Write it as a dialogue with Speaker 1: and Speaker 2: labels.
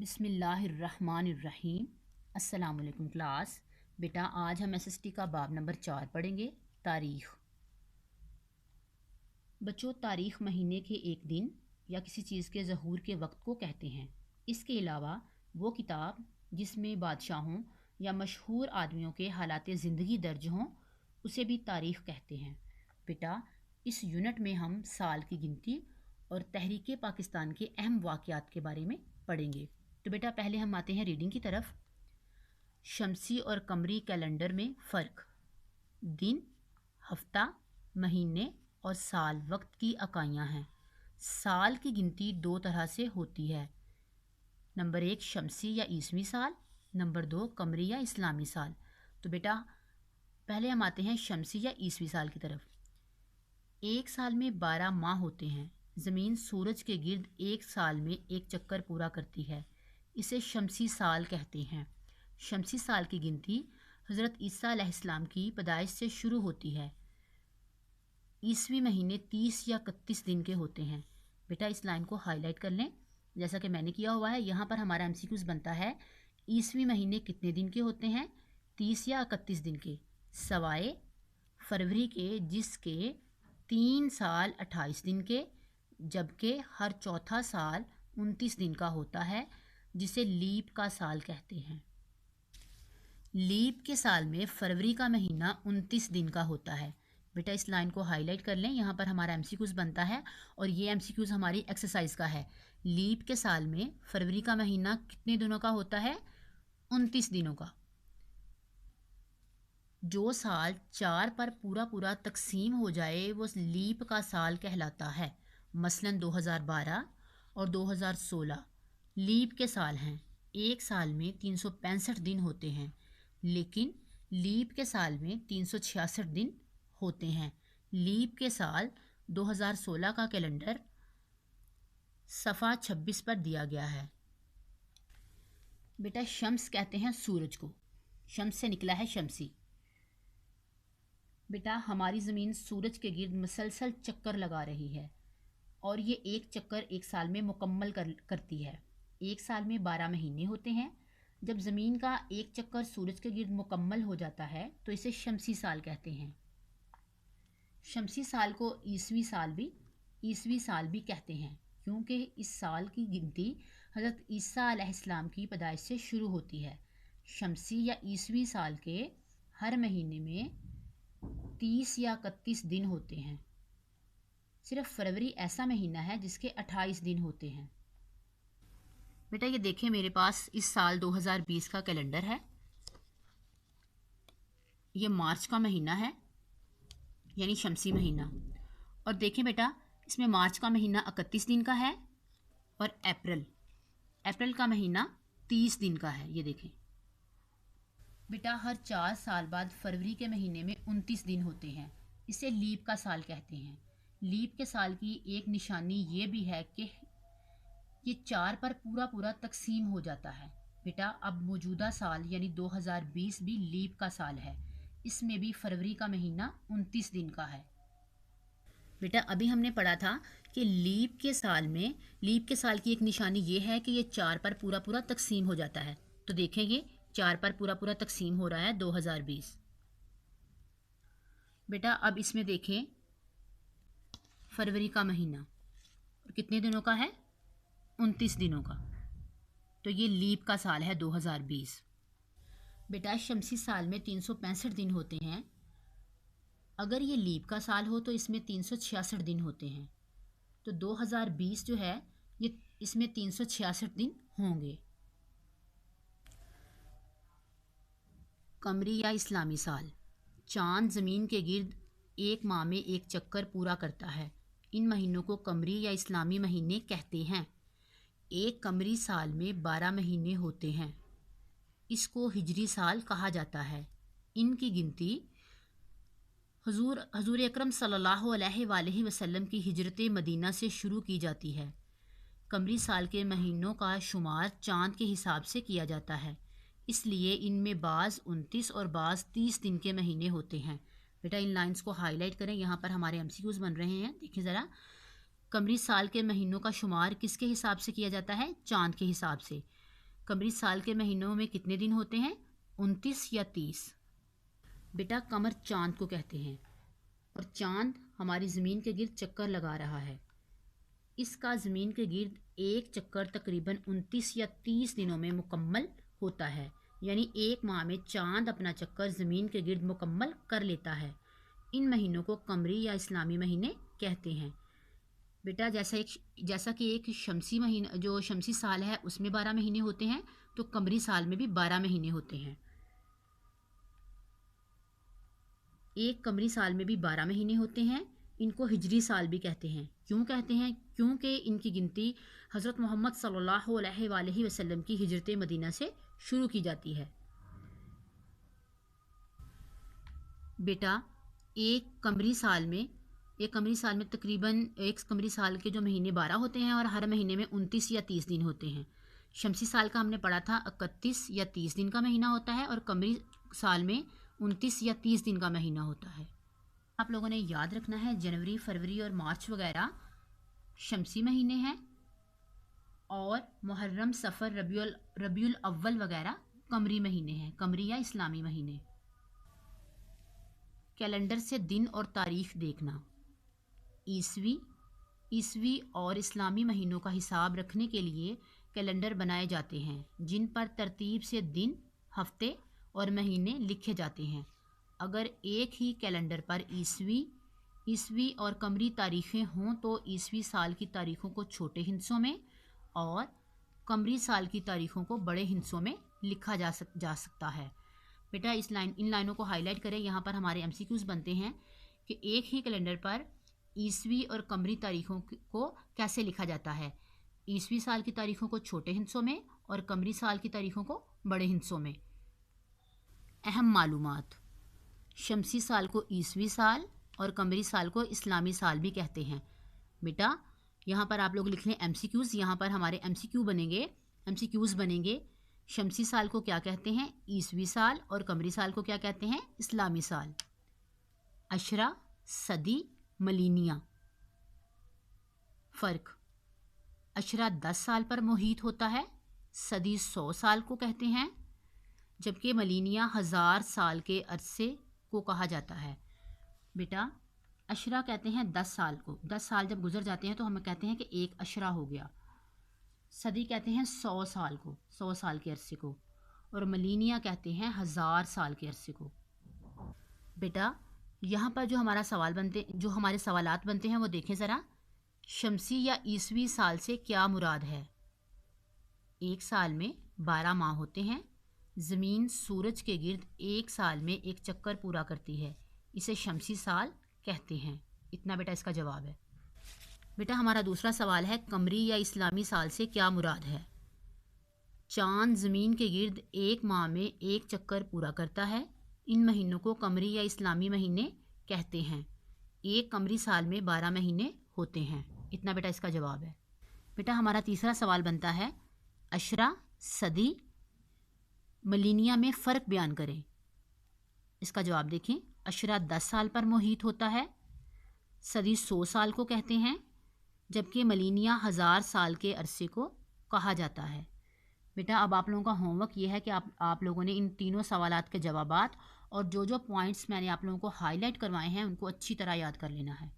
Speaker 1: बिस्मिल्लाहिर्रहमानिर्रहीम। अस्सलाम वालेकुम क्लास। बेटा आज हम एसएसटी का बाब नंबर 4 पढ़ेंगे, तारीख़। बच्चों, तारीख़ महीने के एक दिन या किसी चीज़ के ज़हूर के वक्त को कहते हैं। इसके अलावा वो किताब जिसमें बादशाहों या मशहूर आदमियों के हालात ज़िंदगी दर्ज हों उसे भी तारीख़ कहते हैं। बेटा इस यूनिट में हम साल की गिनती और तहरीक पाकिस्तान के अहम वाक़यात के बारे में पढ़ेंगे। तो बेटा पहले हम आते हैं रीडिंग की तरफ। शमसी और कमरी कैलेंडर में फ़र्क। दिन, हफ्ता, महीने और साल वक्त की इकाइयाँ हैं। साल की गिनती दो तरह से होती है। नंबर 1 शमसी या ईसवी साल, नंबर 2 कमरी या इस्लामी साल। तो बेटा पहले हम आते हैं शमसी या ईसवी साल की तरफ। एक साल में 12 माह होते हैं। ज़मीन सूरज के गिर्द एक साल में एक चक्कर पूरा करती है। इसे शमसी साल कहते हैं। शमसी साल की गिनती हज़रत ईसा अलैहिस्सलाम की पैदाइश से शुरू होती है। ईसवी महीने 30 या 31 दिन के होते हैं। बेटा इस लाइन को हाईलाइट कर लें जैसा कि मैंने किया हुआ है। यहाँ पर हमारा एमसीक्यूज़ बनता है, ईसवी महीने कितने दिन के होते हैं? 30 या 31 दिन के, सवाए फरवरी के जिसके 3 साल 28 दिन के, जबकि हर चौथा साल 29 दिन का होता है, जिसे लीप का साल कहते हैं। लीप के साल में फरवरी का महीना 29 दिन का होता है। बेटा इस लाइन को हाईलाइट कर लें, यहाँ पर हमारा एमसीक्यूज़ बनता है और ये एमसीक्यूज़ हमारी एक्सरसाइज का है। लीप के साल में फरवरी का महीना कितने दिनों का होता है? 29 दिनों का। जो साल 4 पर पूरा पूरा तकसीम हो जाए वो लीप का साल कहलाता है। मसलन 2012 और 2016 लीप के साल हैं। एक साल में 365 दिन होते हैं, लेकिन लीप के साल में 366 दिन होते हैं। लीप के साल 2016 का कैलेंडर सफ़ा 26 पर दिया गया है। बेटा शम्स कहते हैं सूरज को, शम्स से निकला है शमसी। बेटा हमारी ज़मीन सूरज के गिर्द मुसलसल चक्कर लगा रही है और ये एक चक्कर एक साल में मुकम्मल करती है। एक साल में 12 महीने होते हैं। जब ज़मीन का एक चक्कर सूरज के गिर्द मुकम्मल हो जाता है तो इसे शमसी साल कहते हैं। शमसी साल को ईसवी साल भी कहते हैं, क्योंकि इस साल की गिनती हज़रत ईसा अलैहिस्सलाम की पैदाइश से शुरू होती है। शमसी या ईसवी साल के हर महीने में 30 या 31 दिन होते हैं। सिर्फ फरवरी ऐसा महीना है जिसके 28 दिन होते हैं। बेटा ये देखें, मेरे पास इस साल 2020 का कैलेंडर है। ये मार्च का महीना है, यानी शमसी महीना। और देखें बेटा, इसमें मार्च का महीना 31 दिन का है और अप्रैल का महीना 30 दिन का है। ये देखें बेटा, हर 4 साल बाद फरवरी के महीने में 29 दिन होते हैं। इसे लीप का साल कहते हैं। लीप के साल की एक निशानी ये भी है कि ये 4 पर पूरा पूरा तकसीम हो जाता है। बेटा अब मौजूदा साल यानी 2020 भी लीप का साल है। इसमें भी फरवरी का महीना 29 दिन का है। बेटा अभी हमने पढ़ा था कि लीप के साल की एक निशानी ये है कि ये 4 पर पूरा पूरा तकसीम हो जाता है। तो देखें, ये 4 पर पूरा पूरा तकसीम हो रहा है 2020। बेटा अब इसमें देखें, फरवरी का महीना और कितने दिनों का है? 29 दिनों का। तो ये लीप का साल है 2020। बेटा शमसी साल में 365 दिन होते हैं। अगर ये लीप का साल हो तो इसमें 366 दिन होते हैं। तो 2020 जो है ये इसमें 366 दिन होंगे। कमरी या इस्लामी साल। चाँद ज़मीन के गिर्द एक माह में एक चक्कर पूरा करता है। इन महीनों को कमरी या इस्लामी महीने कहते हैं। एक कमरी साल में 12 महीने होते हैं। इसको हिजरी साल कहा जाता है। इनकी गिनती हजूर अकरम सल्लल्लाहु अलैहि वसल्लम की हिजरत मदीना से शुरू की जाती है। कमरी साल के महीनों का शुमार चाँद के हिसाब से किया जाता है, इसलिए इनमें बाज़ 29 और बाज़ 30 दिन के महीने होते हैं। बेटा इन लाइंस को हाईलाइट करें, यहाँ पर हमारे एमसीक्यूज़ बन रहे हैं। देखिए ज़रा, कमरी साल के महीनों का शुमार किसके हिसाब से किया जाता है? चाँद के हिसाब से। कमरी साल के महीनों में कितने दिन होते हैं? 29 या 30। बेटा कमर चांद को कहते हैं और चांद हमारी ज़मीन के गिर्द चक्कर लगा रहा है। इसका ज़मीन के गिर्द एक चक्कर तकरीबन 29 या 30 दिनों में मुकम्मल होता है, यानी एक माह में चांद अपना चक्कर ज़मीन के गिर्द मुकम्मल कर लेता है। इन महीनों को कमरी या इस्लामी महीने कहते हैं। बेटा जैसा कि एक शमसी महीना जो शमसी साल है उसमें 12 महीने होते हैं, तो कमरी साल में भी 12 महीने होते हैं। एक कमरी साल में भी 12 महीने होते हैं। इनको हिजरी साल भी कहते हैं। क्यों कहते हैं? क्योंकि इनकी गिनती हज़रत मोहम्मद सल्लल्लाहु अलैहि वसल्लम की हिजरत मदीना से शुरू की जाती है। बेटा एक कमरी साल में तकरीबन एक कमरी साल के जो महीने 12 होते हैं और हर महीने में 29 या 30 दिन होते हैं। शमसी साल का हमने पढ़ा था 31 या 30 दिन का महीना होता है और कमरी साल में 29 या 30 दिन का महीना होता है। आप लोगों ने याद रखना है जनवरी, फरवरी और मार्च वगैरह शमसी महीने हैं और मुहर्रम, सफ़र, रबीउल अव्वल वगैरह कमरी महीने हैं, कमरी या इस्लामी महीने। कैलेंडर से दिन और तारीख देखना। ईसवी और इस्लामी महीनों का हिसाब रखने के लिए कैलेंडर बनाए जाते हैं जिन पर तरतीब से दिन, हफ्ते और महीने लिखे जाते हैं। अगर एक ही कैलेंडर पर ईसवी और कमरी तारीखें हों तो ईसवी साल की तारीखों को छोटे हिस्सों में और कमरी साल की तारीखों को बड़े हिस्सों में लिखा जा सकता है। बेटा इन लाइनों को हाईलाइट करें। यहाँ पर हमारे एमसीक्यूज बनते हैं कि एक ही कैलेंडर पर ईसवी और कमरी तारीखों को कैसे लिखा जाता है। ईसवी साल की तारीखों को छोटे हिस्सों में और कमरी साल की तारीखों को बड़े हिस्सों में। अहम मालूमात। शमसी साल को ईसवी साल और कमरी साल को इस्लामी साल भी कहते हैं। बेटा यहाँ पर आप लोग लिख लें एमसीक्यूज। यहाँ पर हमारे एमसीक्यूज बनेंगे। शमसी साल को क्या कहते हैं? ईसवी साल। और कमरी साल को क्या कहते हैं? इस्लामी साल। अशरा, सदी, मलीनिया। फ़र्क। अशरा 10 साल पर मुहीत होता है, सदी 100 साल को कहते हैं, जबकि मलीनिया 1000 साल के अरसे को कहा जाता है। बेटा अशरा कहते हैं 10 साल को। 10 साल जब गुजर जाते हैं तो हम कहते हैं कि एक अशरा हो गया। सदी कहते हैं 100 साल को, 100 साल के अरसे को। और मलीनिया कहते हैं 1000 साल के अरसे को। बेटा यहाँ पर जो हमारे सवालात बनते हैं वो देखें ज़रा। शमसी या ईसवी साल से क्या मुराद है? एक साल में 12 माह होते हैं। ज़मीन सूरज के गिर्द एक साल में एक चक्कर पूरा करती है, इसे शमसी साल कहते हैं। इतना बेटा इसका जवाब है। बेटा हमारा दूसरा सवाल है कमरी या इस्लामी साल से क्या मुराद है? चांद ज़मीन के गिर्द एक माह में एक चक्कर पूरा करता है। इन महीनों को कमरी या इस्लामी महीने कहते हैं। एक कमरी साल में 12 महीने होते हैं। इतना बेटा इसका जवाब है। बेटा हमारा तीसरा सवाल बनता है अशरा, सदी, मलीनिया में फ़र्क बयान करें। इसका जवाब देखें। अशरा 10 साल पर मुहीत होता है, सदी 100 साल को कहते हैं, जबकि मलीनिया 1000 साल के अरसे को कहा जाता है। बेटा अब आप लोगों का होमवर्क ये है कि आप लोगों ने इन तीनों सवालात के जवाबात और जो पॉइंट्स मैंने आप लोगों को हाईलाइट करवाए हैं उनको अच्छी तरह याद कर लेना है।